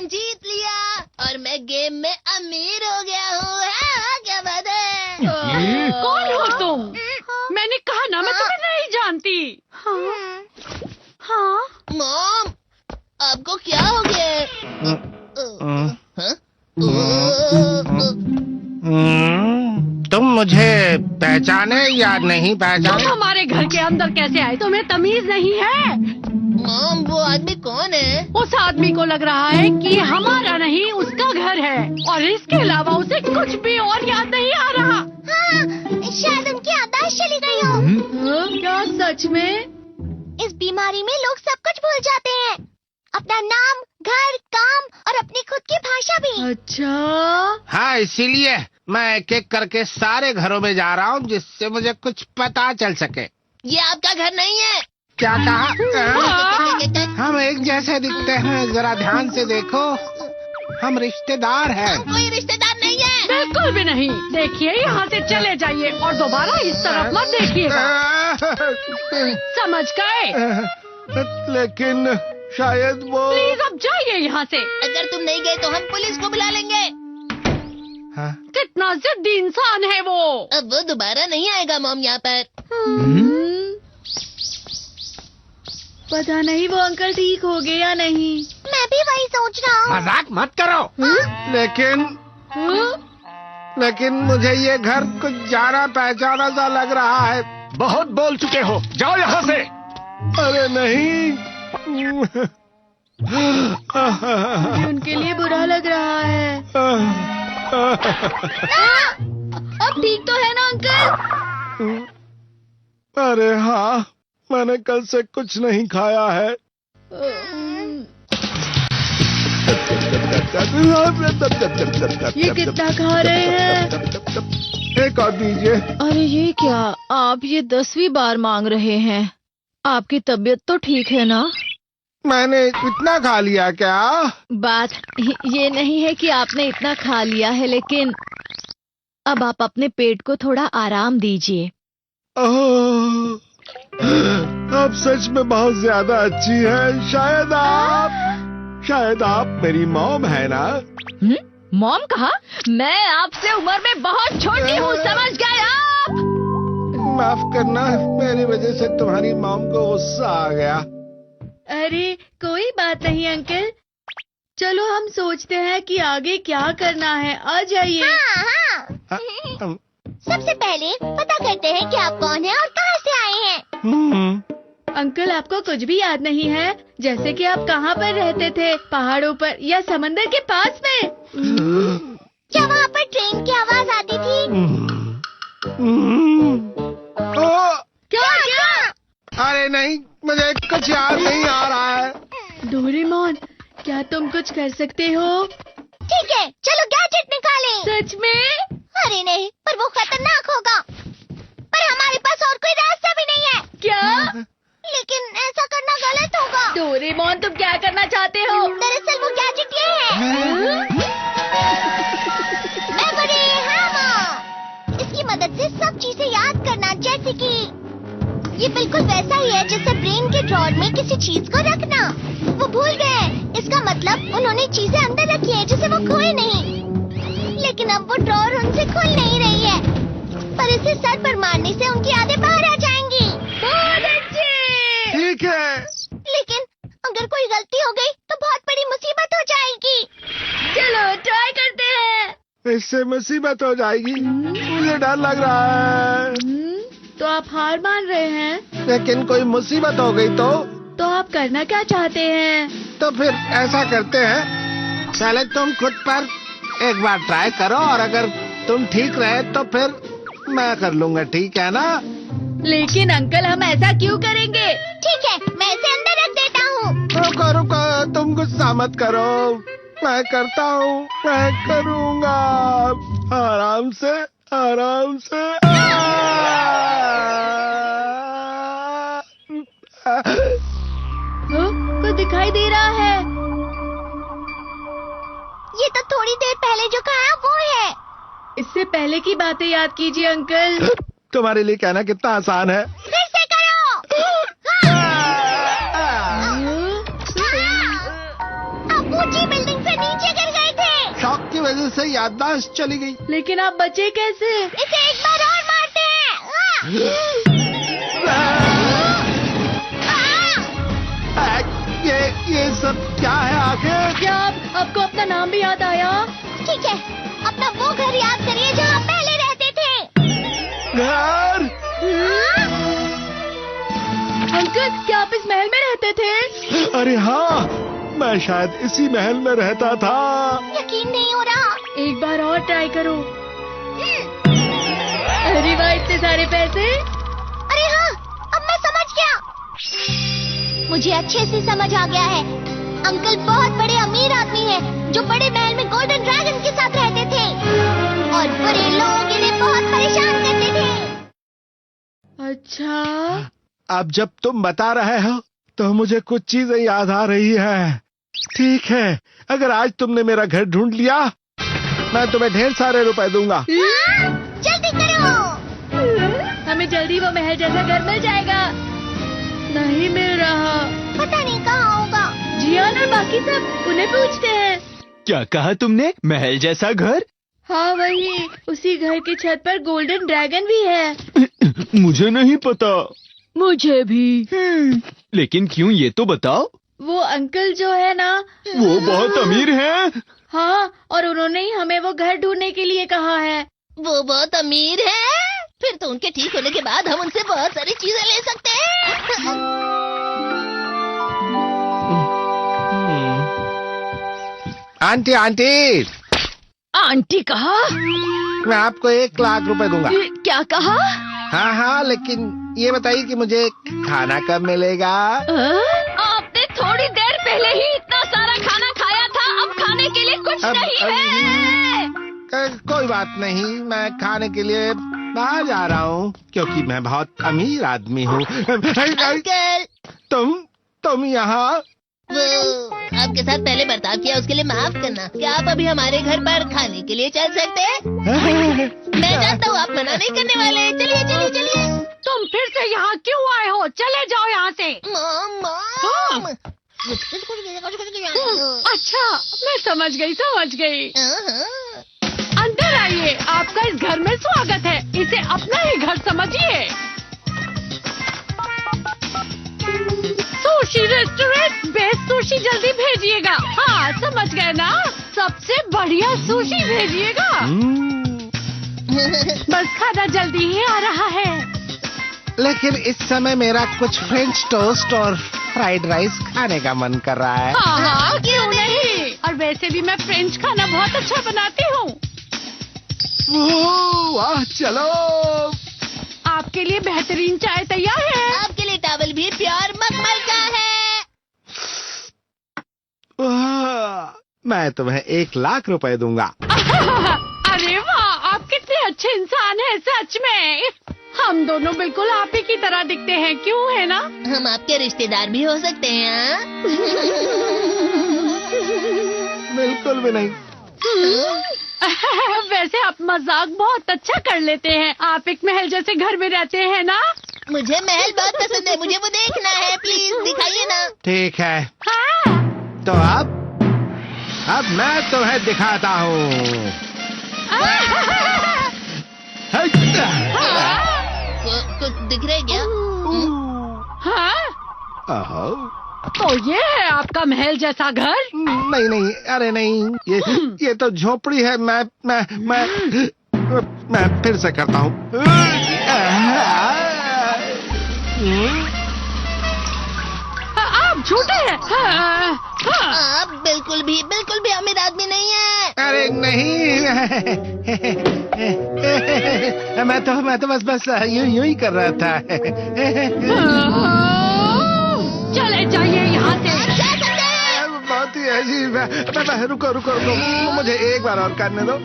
Game जीत लिया और मैं गेम में अमीर हो गया हूँ। हाँ, क्या बात है? कौन हो तुम? मैंने कहा ना मैं तुम्हें नहीं जानती। हाँ मॉम, आपको क्या हो गया? हाँ? तुम मुझे पहचाने या नहीं तुम पहचाने? हमारे घर के अंदर कैसे आए? तुम्हें तमीज नहीं है? मॉम, वो आदमी कौन है? उस आदमी को लग रहा है कि हमारा नहीं उसका घर है और इसके अलावा उसे कुछ भी और याद नहीं आ रहा। हाँ, शायद उनकी याददाश्त चली गई हो। क्या सच में? इस बीमारी में लोग सब कुछ भूल जाते हैं, अपना नाम, घर, काम और अपनी खुद की भाषा भी। अच्छा, हाँ, इसीलिए मैं एक एक करके सारे घरों में जा रहा हूँ जिससे मुझे कुछ पता चल सके। ये आपका घर नहीं है। क्या कहा? हम एक जैसे दिखते हैं, जरा ध्यान से देखो। हम रिश्तेदार हैं। कोई रिश्तेदार नहीं है। बिल्कुल भी नहीं। देखिए, यहाँ से चले जाइए और दोबारा इस तरफ मत देखिएगा। समझ गए? लेकिन शायद वो... प्लीज अब जाइए यहाँ से। अगर तुम नहीं गए तो हम पुलिस को बुला लेंगे। हाँ? कितना जिद्दी इंसान है वो। अब वो दोबारा नहीं आएगा मॉम यहाँ पर। पता नहीं वो अंकल ठीक हो गए या नहीं। मैं भी वही सोच रहा हूँ। मजाक मत करो। लेकिन मुझे ये घर कुछ जाना पहचाना सा लग रहा है। बहुत बोल चुके हो, जाओ यहाँ से। अरे नहीं। उनके लिए बुरा लग रहा है। अब ठीक तो है ना अंकल? अरे हाँ, मैंने कल से कुछ नहीं खाया है। ये कितना खा रहे हैं? एक और दीजिए। अरे ये क्या, आप ये 10वीं बार मांग रहे हैं। आपकी तबीयत तो ठीक है ना? मैंने इतना खा लिया क्या? बात ये नहीं है कि आपने इतना खा लिया है, लेकिन अब आप अपने पेट को थोड़ा आराम दीजिए। ओह, आप सच में बहुत ज्यादा अच्छी हैं। शायद आप मेरी मॉम है ना? मॉम कहा? मैं आपसे उम्र में बहुत छोटी हूँ, समझ गए आप? माफ करना, मेरी वजह से तुम्हारी मॉम को गुस्सा आ गया। अरे कोई बात नहीं अंकल, चलो हम सोचते हैं कि आगे क्या करना है। आ जाइए। हाँ। सबसे पहले पता करते हैं कि आप कौन हैं और कहाँ से आए हैं। अंकल, आपको कुछ भी याद नहीं है? जैसे कि आप कहाँ पर रहते थे, पहाड़ों पर या समंदर के पास में? क्या वहाँ पर ट्रेन की आवाज आती थी? क्या? अरे नहीं, मुझे कुछ याद नहीं आ रहा है। डोरेमोन, क्या तुम कुछ कर सकते हो? ठीक है, चलो गैजेट निकालें। सच में? अरे नहीं, पर वो खतरनाक होगा। पर हमारे पास और कोई रास्ता भी नहीं है। क्या? लेकिन ऐसा करना गलत होगा। डोरेमोन, तुम क्या करना चाहते हो? दरअसल वो गैजेट ये है। Memory hammer. इसकी मदद से सब चीजें याद करना, जैसे कि ये बिल्कुल वैसा ही है जैसे ब्रेन के ड्रॉर में किसी चीज को रखना। वो भूल गए, इसका मतलब उन्होंने चीजें अंदर रखी है जिसे वो खोए नहीं। लेकिन अब वो ड्रॉर उनसे खुल नहीं रही है, पर इसे सर पर मारने से उनकी यादें बाहर आ जाएंगी। बहुत अच्छे। ठीक है, लेकिन अगर कोई गलती हो गई तो बहुत बड़ी मुसीबत हो जाएगी। चलो ट्राई करते हैं। इससे मुसीबत हो जाएगी। मुझे डर लग रहा है। तो आप हार मान रहे हैं? लेकिन कोई मुसीबत हो गई तो आप करना क्या चाहते हैं? तो फिर ऐसा करते हैं, पहले तुम खुद पर एक बार ट्राई करो और अगर तुम ठीक रहे तो फिर मैं कर लूंगा, ठीक है ना? लेकिन अंकल, हम ऐसा क्यों करेंगे? ठीक है, मैं इसे अंदर रख देता हूँ। रुको, तुम गुस्सा मत करो। मैं करता हूँ, मैं करूँगा। आराम से। कुछ दिखाई दे रहा है। ये तो थोड़ी देर पहले जो कहा वो है। इससे पहले की बातें याद कीजिए अंकल। तुम्हारे लिए कहना कितना आसान है। फिर से करो। आप ऊंची बिल्डिंग से वजह से याददाश्त चली गई। लेकिन आप बचे कैसे? इसे एक बार और मारते हैं। ये सब क्या है आखिर? क्या आपको अपना नाम भी याद आया? ठीक है, अपना वो घर याद करिए जहाँ पहले रहते थे। घर? अंकल, क्या आप इस महल में रहते थे? अरे हाँ, मैं शायद इसी महल में रहता था। यकीन नहीं हो रहा। एक बार और ट्राई करो। अरे वाह, इतने सारे पैसे। अरे हाँ, अब मैं समझ गया। मुझे अच्छे से समझ आ गया है। अंकल बहुत बड़े अमीर आदमी हैं, जो बड़े महल में गोल्डन ड्रैगन के साथ रहते थे और बुरे लोग इन्हें बहुत परेशान करते थे। अच्छा, अब जब तुम बता रहे हो तो मुझे कुछ चीजें याद आ रही है। ठीक है, अगर आज तुमने मेरा घर ढूंढ लिया, मैं तुम्हें ढेर सारे रुपए दूंगा। जल्दी करो। हमें जल्दी वो महल जैसा घर मिल जाएगा। नहीं मिल रहा। पता नहीं कहाँ होगा। जियान और बाकी सब, उन्हें पूछते हैं। क्या कहा तुमने? महल जैसा घर? हाँ वही, उसी घर की छत पर गोल्डन ड्रैगन भी है। मुझे नहीं पता। मुझे भी। लेकिन क्यों, ये तो बताओ। वो अंकल जो है ना, वो बहुत अमीर हैं। हाँ, और उन्होंने ही हमें वो घर ढूंढने के लिए कहा है। वो बहुत अमीर है, फिर तो उनके ठीक होने के बाद हम उनसे बहुत सारी चीजें ले सकते हैं। आंटी आंटी, आंटी कहा? मैं आपको 1 लाख रुपए दूंगा। क्या कहा? हाँ हाँ, लेकिन ये बताइए कि मुझे खाना कब मिलेगा? आपने थोड़ी देर पहले ही इतना सारा खाना खाया था, अब खाने के लिए कुछ नहीं है। कोई बात नहीं, मैं खाने के लिए बाहर जा रहा हूँ, क्योंकि मैं बहुत अमीर आदमी हूँ। अंकल, तुम यहाँ? वो आपके साथ पहले बर्ताव किया, उसके लिए माफ करना। क्या आप अभी हमारे घर पर खाने के लिए चल सकते हैं? मैं जानता हूँ आप मना नहीं करने वाले। चलिए चलिए चलिए। तुम फिर से यहाँ क्यों आए हो? चले जाओ यहाँ से। मॉम। अच्छा, मैं समझ गई। अंदर आइए, आपका इस घर में स्वागत है। इसे अपना ही घर समझिए। सुशी रेस्टोरेंट, बेस्ट सुशी जल्दी भेजिएगा। हाँ, समझ गए ना? सबसे बढ़िया सुशी भेजिएगा। बस खाना जल्दी ही आ रहा है। लेकिन इस समय मेरा कुछ फ्रेंच टोस्ट और फ्राइड राइस खाने का मन कर रहा है। हाँ, क्यों नहीं? और वैसे भी मैं फ्रेंच खाना बहुत अच्छा बनाती हूँ। वाह, चलो। आपके लिए बेहतरीन चाय तैयार है। आपके लिए टॉवल भी प्योर मखमल का है। मैं तुम्हें 1 लाख रुपए दूंगा। अरे वाह, आप कितने अच्छे इंसान हैं सच में। हम दोनों बिल्कुल आप ही की तरह दिखते हैं, क्यों है ना? हम आपके रिश्तेदार भी हो सकते हैं। हाँ? बिल्कुल भी नहीं। वैसे आप मजाक बहुत अच्छा कर लेते हैं। आप एक महल जैसे घर में रहते हैं ना? मुझे महल बहुत पसंद है, मुझे वो देखना है। प्लीज दिखाइए ना। ठीक है, हाँ। तो अब मैं तुम्हें दिखाता हूँ। कुछ दिख रहा है क्या? हाँ? तो ये है आपका महल जैसा घर? नहीं, अरे नहीं, ये तो झोपड़ी है। मैं फिर से करता हूँ। आप झूठे हैं। आप बिल्कुल भी अमीर आदमी नहीं है। अरे नहीं, मैं तो बस यूं ही कर रहा था। चले जाइए यहाँ से। बहुत ही अजीब है। रुको, मुझे एक बार और करने दो।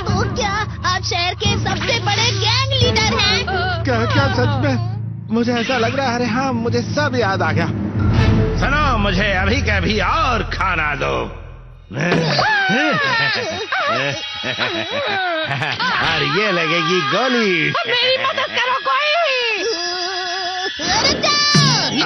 तो क्या आप शहर के सबसे बड़े गैंग लीडर हैं? क्या सच में? मुझे ऐसा लग रहा है। अरे हाँ, मुझे सब याद आ गया। सुनो, मुझे अभी का भी और खाना दो। और ये लगेगी गोली। मेरी मदद करो कोई। रुक जाओ। ये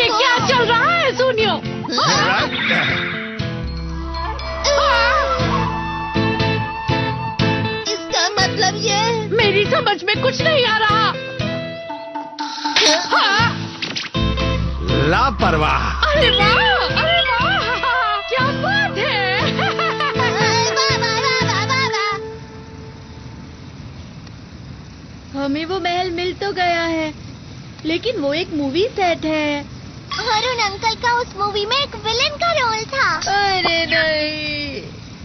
क्या चल रहा है सुनियो? इसका मतलब ये मेरी समझ में कुछ नहीं आ रहा। लापरवाह। अरे वाह, अरे वाह, क्या बात है। हमें वो महल मिल तो गया है, लेकिन वो एक मूवी सेट है। अरुण अंकल का उस मूवी में एक विलेन का रोल था। अरे नहीं।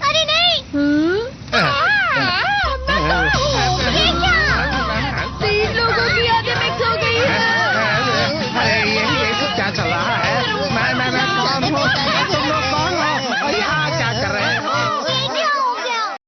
अरे नहीं, ये क्या? 3 लोगों की यादें मिक्स हो गई है। अरे ये सब क्या चल रहा है? मैं कौन हूँ?